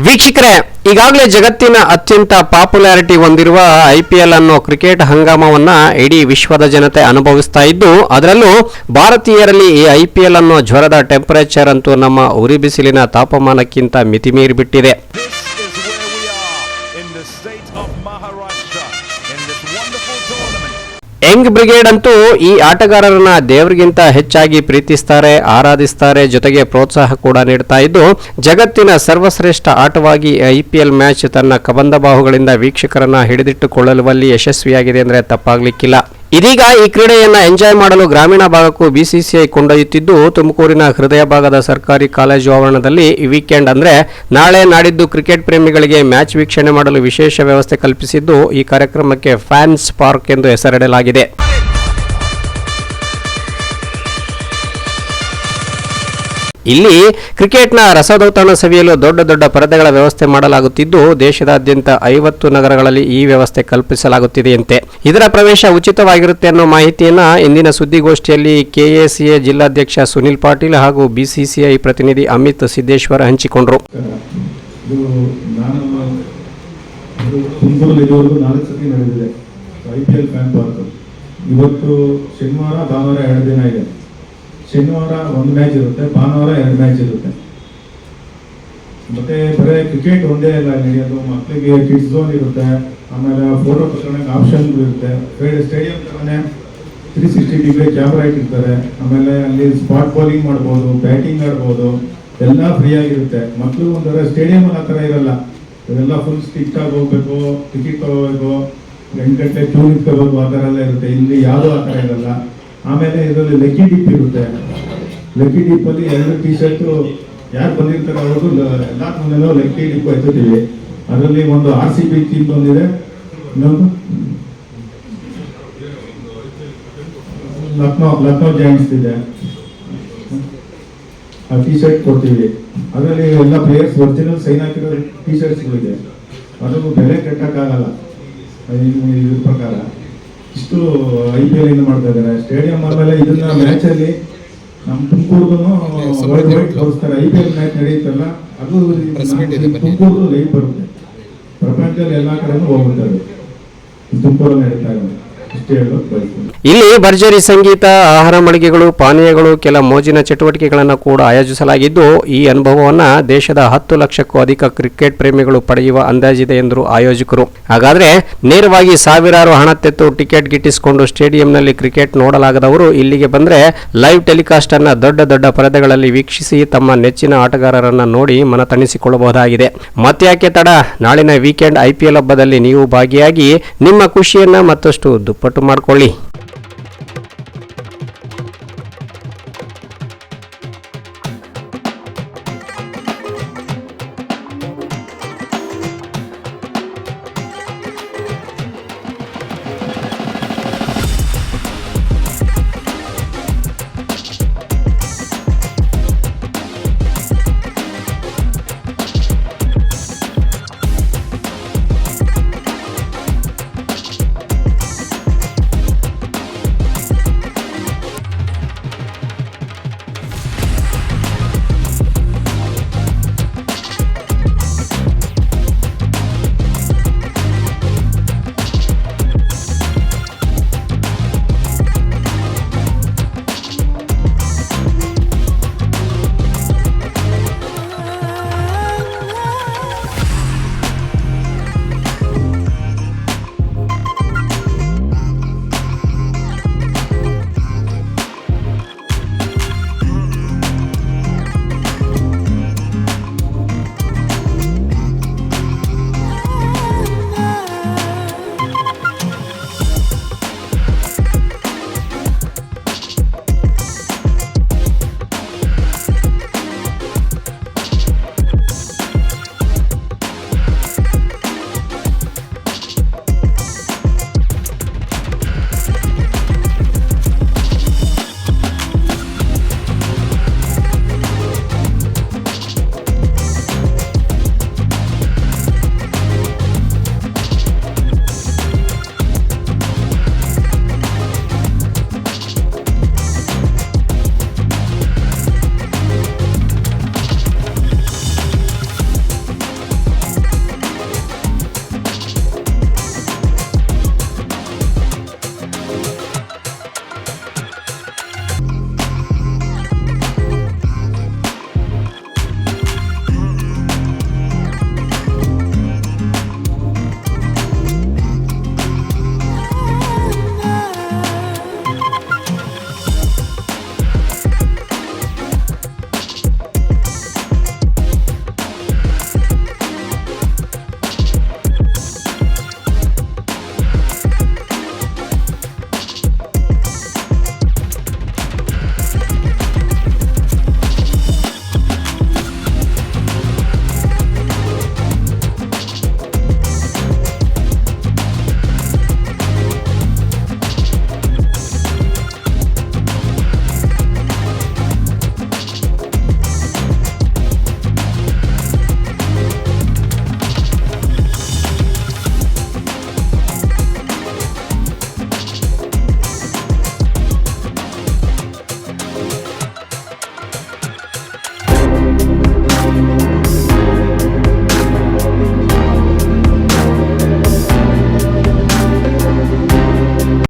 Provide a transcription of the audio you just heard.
ವೀಕ್ಷಕರೇ, ಈಗಾಗಲೇ ಜಗತ್ತಿನ ಅತ್ಯಂತ ಪಾಪ್ಯುಲಾರಿಟಿ ಹೊಂದಿರುವ IPL ಅನ್ನೋ ಕ್ರಿಕೆಟ್ ಹಂಗಾಮವನ್ನ ಇಡೀ ವಿಶ್ವದ ಜನತೆ ಅನುಭವಿಸ್ತಾ ಇದ್ದು, ಅದರಲ್ಲೂ ಭಾರತೀಯರಲ್ಲಿ ಈ IPL ಅನ್ನೋ ಜ್ವರದ ಟೆಂಪರೇಚರ್ ಅಂತೂ ನಮ್ಮ ಉರಿ ಬಿಸಿಲಿನ ತಾಪಮಾನಕ್ಕಿಂತ ಮಿತಿಮೀರಿ ಬಿಟ್ಟಿದೆ. ಯಂಗ್ ಬ್ರಿಗೇಡ್ ಅಂತೂ ಈ ಆಟಗಾರರನ್ನ ದೇವರಿಗಿಂತ ಹೆಚ್ಚಾಗಿ ಪ್ರೀತಿಸ್ತಾರೆ, ಆರಾಧಿಸ್ತಾರೆ, ಜೊತೆಗೆ ಪ್ರೋತ್ಸಾಹ ಕೂಡ ನೀಡ್ತಾ ಇದ್ದು, ಜಗತ್ತಿನ ಸರ್ವಶ್ರೇಷ್ಠ ಆಟವಾಗಿ IPL ಮ್ಯಾಚ್ ತನ್ನ ಕಬಂದ ಬಾಹುಗಳಿಂದ ವೀಕ್ಷಕರನ್ನ ಹಿಡಿದಿಟ್ಟುಕೊಳ್ಳುವಲ್ಲಿ ಯಶಸ್ವಿಯಾಗಿದೆ ಅಂದರೆ ತಪ್ಪಾಗ್ಲಿಕ್ಕಿಲ್ಲ. ಇದೀಗ ಈ ಕ್ರೀಡೆಯನ್ನ ಎಂಜಾಯ್ ಮಾಡಲು ಗ್ರಾಮೀಣ ಭಾಗಕ್ಕೂ BCCI ಕೊಂಡೊಯ್ಯುತ್ತಿದ್ದು, ತುಮಕೂರಿನ ಹೃದಯ ಭಾಗದ ಸರ್ಕಾರಿ ಕಾಲೇಜು ಆವರಣದಲ್ಲಿ ಈ ವೀಕೆಂಡ್ ಅಂದ್ರೆ ನಾಳೆ ನಾಡಿದ್ದು ಕ್ರಿಕೆಟ್ ಪ್ರೇಮಿಗಳಿಗೆ ಮ್ಯಾಚ್ ವೀಕ್ಷಣೆ ಮಾಡಲು ವಿಶೇಷ ವ್ಯವಸ್ಥೆ ಕಲ್ಪಿಸಿದ್ದು, ಈ ಕಾರ್ಯಕ್ರಮಕ್ಕೆ ಫ್ಯಾನ್ಸ್ ಪಾರ್ಕ್ ಎಂದು ಹೆಸರಿಡಲಾಗಿದೆ. ಇಲ್ಲಿ ಕ್ರಿಕೆಟ್ನ ರಸದೌತಣ ಸವಿಯಲು ದೊಡ್ಡ ದೊಡ್ಡ ಪರದೆಗಳ ವ್ಯವಸ್ಥೆ ಮಾಡಲಾಗುತ್ತಿದ್ದು, ದೇಶದಾದ್ಯಂತ 50 ನಗರಗಳಲ್ಲಿ ಈ ವ್ಯವಸ್ಥೆ ಕಲ್ಪಿಸಲಾಗುತ್ತಿದೆಯಂತೆ. ಇದರ ಪ್ರವೇಶ ಉಚಿತವಾಗಿರುತ್ತೆ ಅನ್ನೋ ಮಾಹಿತಿಯನ್ನ ಇಂದಿನ ಸುದ್ದಿಗೋಷ್ಠಿಯಲ್ಲಿ KACA ಜಿಲ್ಲಾಧ್ಯಕ್ಷ ಸುನಿಲ್ ಪಾಟೀಲ್ ಹಾಗೂ BCCI ಪ್ರತಿನಿಧಿ ಅಮಿತ್ ಸಿದ್ದೇಶ್ವರ ಹಂಚಿಕೊಂಡರು. ಇವತ್ತು ಶನಿವಾರ ಭಾನುವಾರ 2 ದಿನ ಇದೆ. ಶನಿವಾರ 1 ಮ್ಯಾಚ್ ಇರುತ್ತೆ, ಭಾನುವಾರ 2 ಮ್ಯಾಚ್ ಇರುತ್ತೆ. ಮತ್ತೆ ಬರೀ ಕ್ರಿಕೆಟ್ ಒಂದೇ ಇಲ್ಲ ನಡೆಯೋದು, ಮಕ್ಕಳಿಗೆ ಕಿಡ್ಸ್ ಝೋನ್ ಇರುತ್ತೆ, ಆಮೇಲೆ ಫೋಟೋ ತಗೊಳ್ಳೋಕೆ ಆಪ್ಷನ್ ಇರುತ್ತೆ. ಸ್ಟೇಡಿಯಂ ತರನೇ 360 ಡಿಗ್ರಿ ಕ್ಯಾಮ್ರಾ ಇಟ್ಟಿರ್ತಾರೆ. ಆಮೇಲೆ ಅಲ್ಲಿ ಸ್ಪಾಟ್ ಬೌಲಿಂಗ್ ಮಾಡ್ಬೋದು, ಬ್ಯಾಟಿಂಗ್ ಆಡ್ಬೋದು, ಎಲ್ಲ ಫ್ರೀ ಆಗಿರುತ್ತೆ. ಮಕ್ಕಳು ಒಂಥರ ಸ್ಟೇಡಿಯಂ ಆ ಥರ ಇರಲ್ಲ, ಇದೆಲ್ಲ ಫುಲ್ ಸ್ಟ್ರಿಕ್ಟ್ ಆಗಿ ಹೋಗ್ಬೇಕು, ಟಿಕೆಟ್ ತಗೋಬೇಕು, 2 ಗಂಟೆ ಕ್ಯೂ ನಿಂತ್ಕೋಬೇಕು, ಆ ಥರ ಎಲ್ಲ ಇರುತ್ತೆ. ಇಲ್ಲಿ ಯಾವುದೂ ಆ ಥರ ಇರಲ್ಲ. ಆಮೇಲೆ ಇದರಲ್ಲಿ ಲಕ್ಕಿ ಡಿಪ್ ಇರುತ್ತೆ. ಲಕ್ಕಿ ಡಿಪ್ ಅಲ್ಲಿ 2 T-ಶರ್ಟ್ ಯಾರು ಬಂದಿರ್ತಾರೆ ಅವ್ರಿಗೂ ಎಲ್ಲ ಮುಂದೆನೂ ಲಕ್ಕಿ ಡಿಪ್ ಎತ್ತುತ್ತೀವಿ. ಅದರಲ್ಲಿ ಒಂದು RCB ಟೀಮ್ ಬಂದಿದೆ, ಇನ್ನೊಂದು ಲಕ್ನೋ ಜಾಯಿಂಟ್ಸ್ ಇದೆ. ಆ T-ಶರ್ಟ್ ಕೊಡ್ತೀವಿ. ಅದರಲ್ಲಿ ಎಲ್ಲ ಪ್ಲೇಯರ್ಸ್ ಒರಿಜಿನಲ್ ಸೈನ್ ಹಾಕಿರೋ T-ಶರ್ಟ್ಸ್ಗಳಿದೆ. ಅದು ಬೆಲೆ ಕಟ್ಟಕ್ಕಾಗಲ್ಲ ಇದ್ರ ಪ್ರಕಾರ. ಇಷ್ಟು IPL ಇಂದ ಮಾಡ್ತಾ ಇದ್ದಾರೆ. ಸ್ಟೇಡಿಯಂ ಆದ್ಮೇಲೆ ಇದನ್ನ ಮ್ಯಾಚ್ ಅಲ್ಲಿ ನಮ್ಮ ತುಮಕೂರ್ಗೂ ತೋರಿಸ್ತಾರೆ. IPL ಮ್ಯಾಚ್ ನಡೆಯುತ್ತಲ್ಲ, ಅದು ತುಮಕೂರು ಲೈವ್ ಬರುತ್ತೆ. ಪ್ರಪಂಚದಲ್ಲಿ ಎಲ್ಲಾ ಕಡೆನೂ ಹೋಗುತ್ತಾರೆ. ತುಮಕೂರಲ್ಲಿ ನಡೀತಾ ಇದೆ. ಇಲ್ಲಿ ಭರ್ಜರಿ ಸಂಗೀತ, ಆಹಾರ ಮಳಿಗೆಗಳು, ಪಾನೀಯಗಳು, ಕೆಲ ಮೋಜಿನ ಚಟುವಟಿಕೆಗಳನ್ನು ಕೂಡ ಆಯೋಜಿಸಲಾಗಿದ್ದು, ಈ ಅನುಭವವನ್ನ ದೇಶದ 10 ಲಕ್ಷಕ್ಕೂ ಅಧಿಕ ಕ್ರಿಕೆಟ್ ಪ್ರೇಮಿಗಳು ಪಡೆಯುವ ಅಂದಾಜಿದೆ ಎಂದರು ಆಯೋಜಕರು. ಹಾಗಾದ್ರೆ ನೇರವಾಗಿ ಸಾವಿರಾರು ಹಣ ತೆತ್ತು ಟಿಕೆಟ್ ಗಿಟ್ಟಿಸಿಕೊಂಡು ಸ್ಟೇಡಿಯಂನಲ್ಲಿ ಕ್ರಿಕೆಟ್ ನೋಡಲಾಗದವರು ಇಲ್ಲಿಗೆ ಬಂದ್ರೆ ಲೈವ್ ಟೆಲಿಕಾಸ್ಟ್ ಅನ್ನ ದೊಡ್ಡ ದೊಡ್ಡ ಪರದೆಗಳಲ್ಲಿ ವೀಕ್ಷಿಸಿ ತಮ್ಮ ನೆಚ್ಚಿನ ಆಟಗಾರರನ್ನ ನೋಡಿ ಮನ ತಣಿಸಿಕೊಳ್ಳಬಹುದಾಗಿದೆ. ಮತ್ತ್ಯಾಕೆ ತಡ, ನಾಳಿನ ವೀಕೆಂಡ್ IPL ಹಬ್ಬದಲ್ಲಿ ನೀವು ಭಾಗಿಯಾಗಿ ನಿಮ್ಮ ಖುಷಿಯನ್ನ ಮತ್ತಷ್ಟು ದುಪ್ಪಟ್ಟು ಮಾಡಿಕೊಳ್ಳಿ.